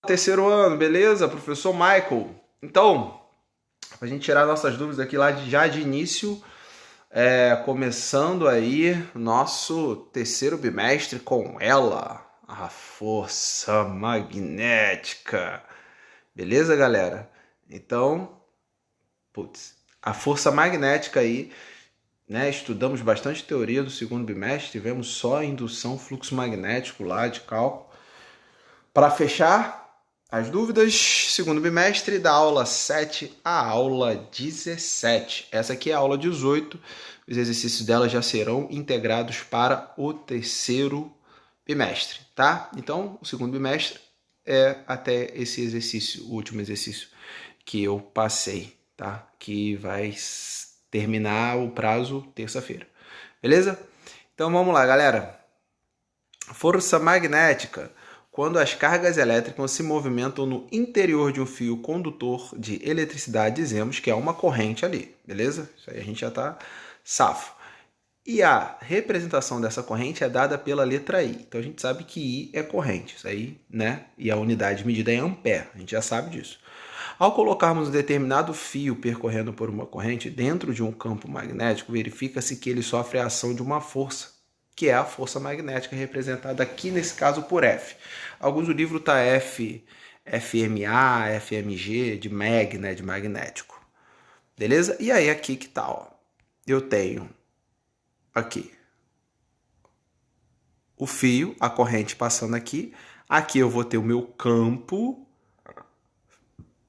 Terceiro ano, beleza? Professor Michael. Então, para a gente tirar nossas dúvidas aqui lá já de início, começando aí nosso terceiro bimestre com ela, a força magnética. Beleza, galera? Então, a força magnética aí, né? Estudamos bastante teoria do segundo bimestre, tivemos só indução, fluxo magnético lá de cálculo. Para fechar as dúvidas, segundo bimestre, da aula 7 à aula 17. Essa aqui é a aula 18. Os exercícios dela já serão integrados para o terceiro bimestre, tá? Então, o segundo bimestre é até esse exercício, o último exercício que eu passei, tá? Que vai terminar o prazo terça-feira. Beleza? Então, vamos lá, galera. Força magnética. Quando as cargas elétricas se movimentam no interior de um fio condutor de eletricidade, dizemos que é uma corrente ali, beleza? Isso aí a gente já está safo. E a representação dessa corrente é dada pela letra I. Então a gente sabe que I é corrente, isso aí, né? E a unidade medida é ampere, a gente já sabe disso. Ao colocarmos um determinado fio percorrendo por uma corrente dentro de um campo magnético, verifica-se que ele sofre a ação de uma força, que é a força magnética representada aqui nesse caso por F. Alguns do livro tá FMA, FMG, de mag, né, de magnético. Beleza? E aí aqui que tá, ó. Eu tenho aqui o fio, a corrente passando aqui. Aqui eu vou ter o meu campo.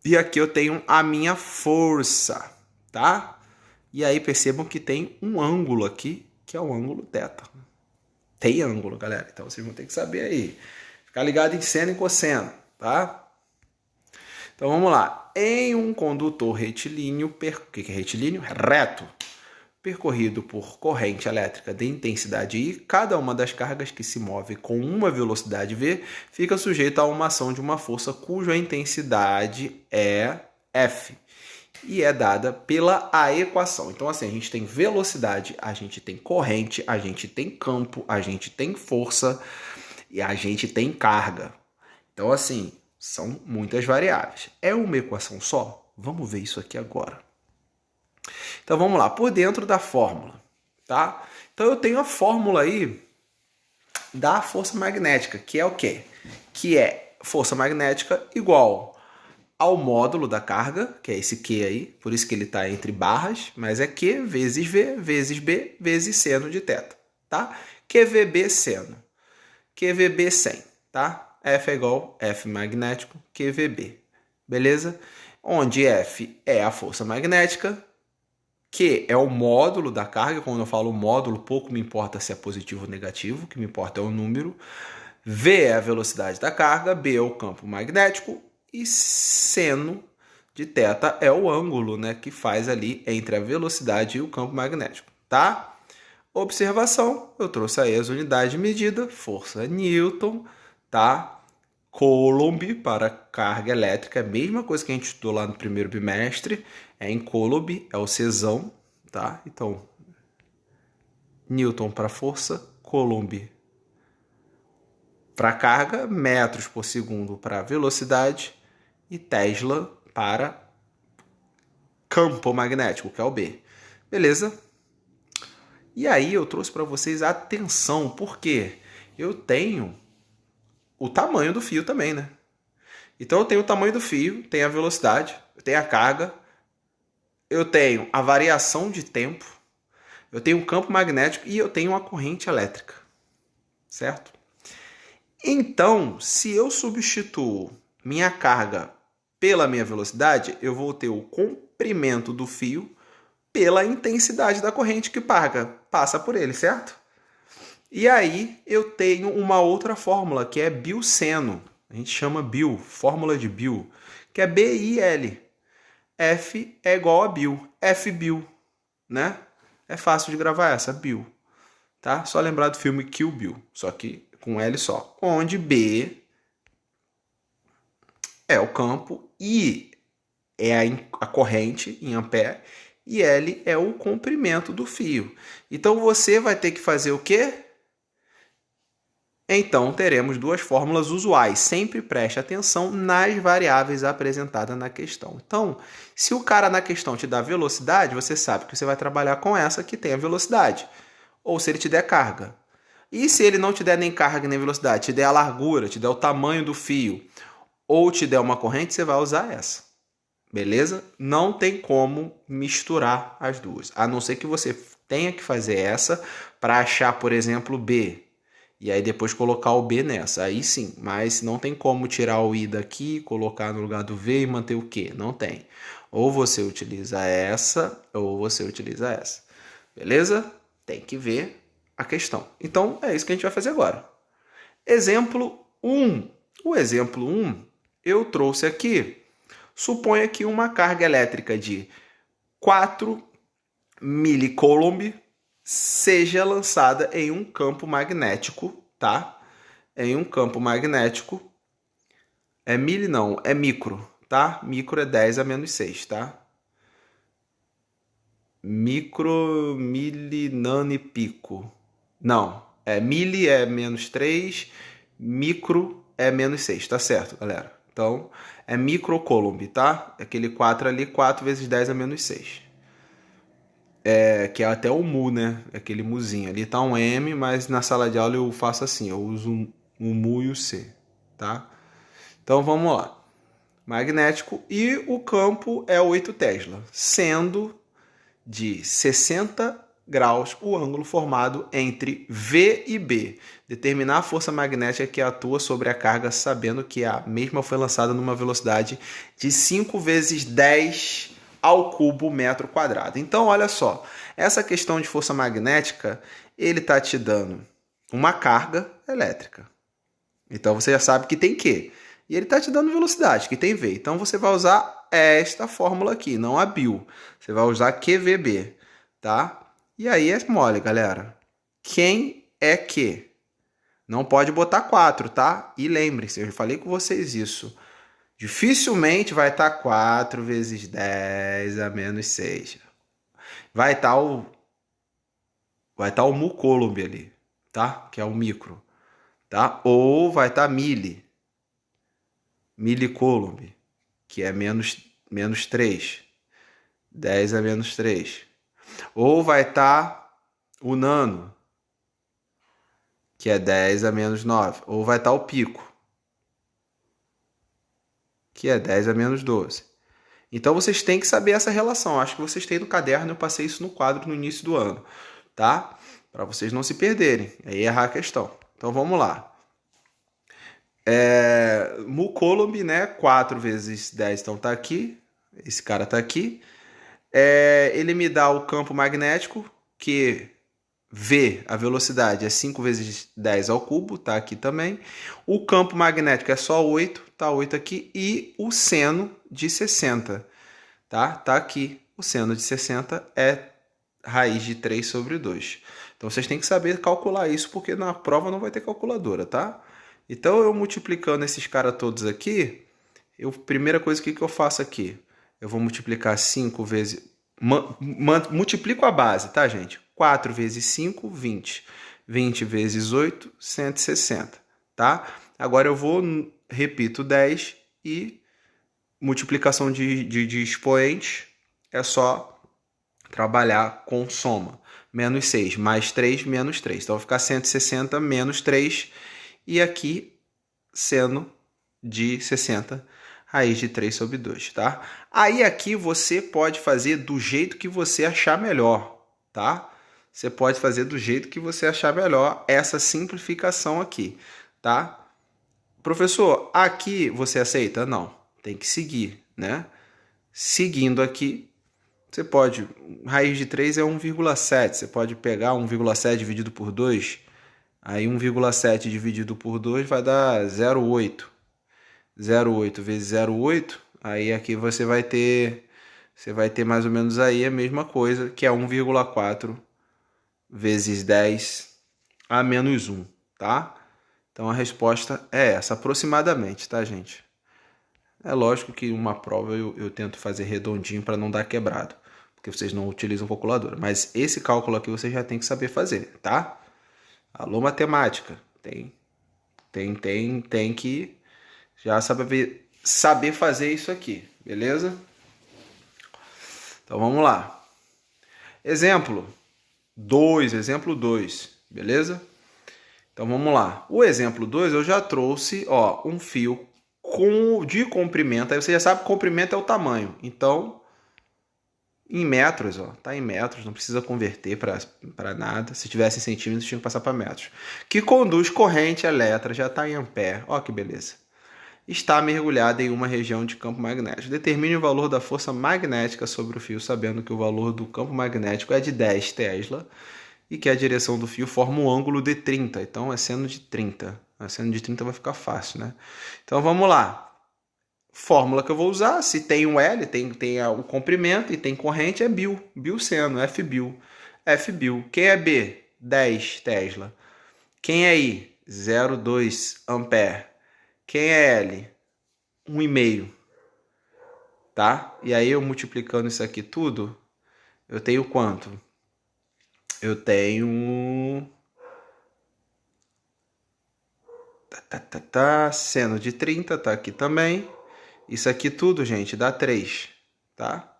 E aqui eu tenho a minha força, tá? E aí percebam que tem um ângulo aqui, que é o ângulo θ. Tem ângulo, galera. Então vocês vão ter que saber aí. Ficar ligado em seno e cosseno, tá? Então vamos lá. Em um condutor retilíneo, o que é retilíneo? Reto. Percorrido por corrente elétrica de intensidade I, cada uma das cargas que se move com uma velocidade V fica sujeita a uma ação de uma força cuja intensidade é F. E é dada pela a equação. Então, assim, a gente tem velocidade, a gente tem corrente, a gente tem campo, a gente tem força e a gente tem carga. Então, assim, são muitas variáveis. É uma equação só? Vamos ver isso aqui agora. Então, vamos lá, por dentro da fórmula, tá? Então, eu tenho a fórmula aí da força magnética, que é o quê? Que é força magnética igual ao módulo da carga, que é esse Q aí, por isso que ele está entre barras, mas é Q vezes V vezes B vezes seno de θ, tá? QVB seno, QVB 100, tá? F é igual F magnético, QVB, beleza? Onde F é a força magnética, Q é o módulo da carga, quando eu falo módulo, pouco me importa se é positivo ou negativo, o que me importa é o número. V é a velocidade da carga, B é o campo magnético, e seno de θ é o ângulo, né, que faz ali entre a velocidade e o campo magnético, tá? Observação, eu trouxe aí as unidades de medida, força Newton, tá? Coulomb para carga elétrica, é a mesma coisa que a gente estudou lá no primeiro bimestre, é em Coulomb, é o Czão, tá? Então, Newton para força, Coulomb para carga, metros por segundo para velocidade e Tesla para campo magnético, que é o B. Beleza? E aí eu trouxe para vocês a tensão, porque eu tenho o tamanho do fio também, né? Então eu tenho o tamanho do fio, tenho a velocidade, eu tenho a carga, eu tenho a variação de tempo, eu tenho um campo magnético e eu tenho uma corrente elétrica, certo? Então, se eu substituo minha carga pela minha velocidade, eu vou ter o comprimento do fio pela intensidade da corrente que passa por ele, certo? E aí eu tenho uma outra fórmula, que é Biot-Seno. A gente chama Biot, fórmula de Biot, que é BIL. F é igual a Biot, F-Biot, né? É fácil de gravar essa, Biot. Tá? Só lembrar do filme Kill Bill, só que com L só. Onde B é o campo, I é a corrente em ampere e L é o comprimento do fio. Então você vai ter que fazer o quê? Então, teremos duas fórmulas usuais. Sempre preste atenção nas variáveis apresentadas na questão. Então, se o cara na questão te dá velocidade, você sabe que você vai trabalhar com essa que tem a velocidade. Ou se ele te der carga. E se ele não te der nem carga nem velocidade, te der a largura, te der o tamanho do fio, ou te der uma corrente, você vai usar essa. Beleza? Não tem como misturar as duas. A não ser que você tenha que fazer essa para achar, por exemplo, B. E aí depois colocar o B nessa. Aí sim, mas não tem como tirar o I daqui, colocar no lugar do V e manter o Q. Não tem. Ou você utiliza essa, ou você utiliza essa. Beleza? Tem que ver a questão. Então, é isso que a gente vai fazer agora. Exemplo 1. O exemplo 1, eu trouxe aqui. Suponha que uma carga elétrica de 4 milicoulomb seja lançada em um campo magnético, tá? Em um campo magnético. É mili não, é micro, tá? Micro é 10 a menos 6, tá? Micro, mili, nano e pico. Não, mili é menos 3, micro é menos 6, tá certo, galera? Então, é microcoulomb, tá? Aquele 4 ali, 4 vezes 10 a menos 6. Que é até o mu, né? Aquele muzinho. Ali tá um M, mas na sala de aula eu faço assim, eu uso o mu e o C, tá? Então vamos lá. Magnético e o campo é 8 Tesla, sendo de 60 graus o ângulo formado entre V e B. Determinar a força magnética que atua sobre a carga, sabendo que a mesma foi lançada numa velocidade de 5 vezes 10 ao cubo metro quadrado. Então, olha só, essa questão de força magnética, ele está te dando uma carga elétrica. Então, você já sabe que tem Q. E ele está te dando velocidade, que tem V. Então, você vai usar esta fórmula aqui, não a BIL. Você vai usar QVB, tá? E aí é mole, galera. Quem é Q? Não pode botar 4, tá? E lembre-se, eu já falei com vocês isso. Dificilmente vai estar 4 vezes 10 a menos 6. Vai estar o mu coulomb ali, tá? Que é o micro, tá? Ou vai estar milicoulomb, que é menos 3. 10 a menos 3. Ou vai estar o nano, que é 10 a menos 9. Ou vai estar o pico, que é 10 a menos 12. Então vocês têm que saber essa relação. Acho que vocês têm no caderno, eu passei isso no quadro no início do ano, tá? Para vocês não se perderem, aí errar a questão. Então vamos lá. Mu coulomb, né? 4 vezes 10, então tá aqui. Esse cara tá aqui. Ele me dá o campo magnético, que V, a velocidade, é 5 vezes 10 ao cubo, tá aqui também. O campo magnético é só 8, tá 8 aqui. E o seno de 60, tá? Tá aqui. O seno de 60 é raiz de 3 sobre 2. Então, vocês têm que saber calcular isso, porque na prova não vai ter calculadora, tá? Então, eu multiplicando esses caras todos aqui, primeira coisa que eu faço aqui? Eu vou multiplicar 5 vezes... multiplico a base, tá, gente? 4 vezes 5, 20. 20 vezes 8, 160, tá? Agora eu vou, repito, 10 e multiplicação de expoentes é só trabalhar com soma. Menos 6, mais 3, menos 3. Então vai ficar 160 menos 3 e aqui seno de 60, raiz de 3 sobre 2, tá? Aí aqui você pode fazer do jeito que você achar melhor, tá? Você pode fazer do jeito que você achar melhor essa simplificação aqui, tá? Professor, aqui você aceita? Não, tem que seguir, né? Seguindo aqui, você pode... Raiz de 3 é 1,7. Você pode pegar 1,7 dividido por 2. Aí 1,7 dividido por 2 vai dar 0,8. 0,8 vezes 0,8. Aí aqui você vai ter mais ou menos aí a mesma coisa, que é 1,4 vezes 10 a menos 1, tá? Então a resposta é essa, aproximadamente, tá, gente? É lógico que uma prova eu tento fazer redondinho para não dar quebrado, porque vocês não utilizam calculadora. Mas esse cálculo aqui você já tem que saber fazer, tá? Alô, matemática, tem Tem que já saber fazer isso aqui, beleza? Então vamos lá. Exemplo 2, beleza? Então vamos lá. O exemplo 2 eu já trouxe, ó, um fio de comprimento. Aí você já sabe que comprimento é o tamanho. Então, em metros, ó, tá em metros, não precisa converter para nada. Se tivesse em centímetros, tinha que passar para metros. Que conduz corrente elétrica, já está em ampere. Ó que beleza. Está mergulhada em uma região de campo magnético. Determine o valor da força magnética sobre o fio, sabendo que o valor do campo magnético é de 10 Tesla e que a direção do fio forma um ângulo de 30. Então, é seno de 30. A seno de 30 vai ficar fácil, né? Então, vamos lá. Fórmula que eu vou usar, se tem um L, tem o comprimento e tem corrente, é Bill. Bill seno, F Bill. F Bill. Quem é B? 10 Tesla. Quem é I? 0,2 ampere. Quem é L? 1,5. Tá? E aí eu multiplicando isso aqui tudo, eu tenho quanto? Eu tenho... Seno de 30, tá aqui também. Isso aqui tudo, gente, dá 3, tá?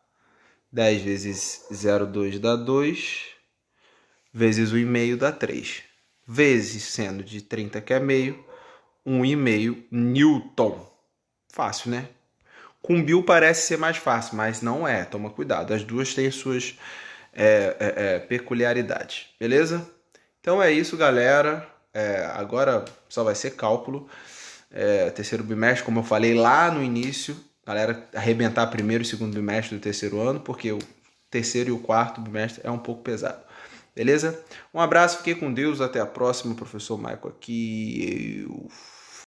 10 vezes 0,2 dá 2, vezes 1,5 dá 3. Vezes seno de 30, que é meio, 1,5 Newton. Fácil, né? Com Bill parece ser mais fácil, mas não é. Toma cuidado, as duas têm suas peculiaridades, beleza? Então é isso, galera. Agora só vai ser cálculo. Terceiro bimestre, como eu falei lá no início, galera, arrebentar primeiro e segundo bimestre do terceiro ano, porque o terceiro e o quarto bimestre é um pouco pesado. Beleza? Um abraço, fiquem com Deus, até a próxima. Professor Michael aqui.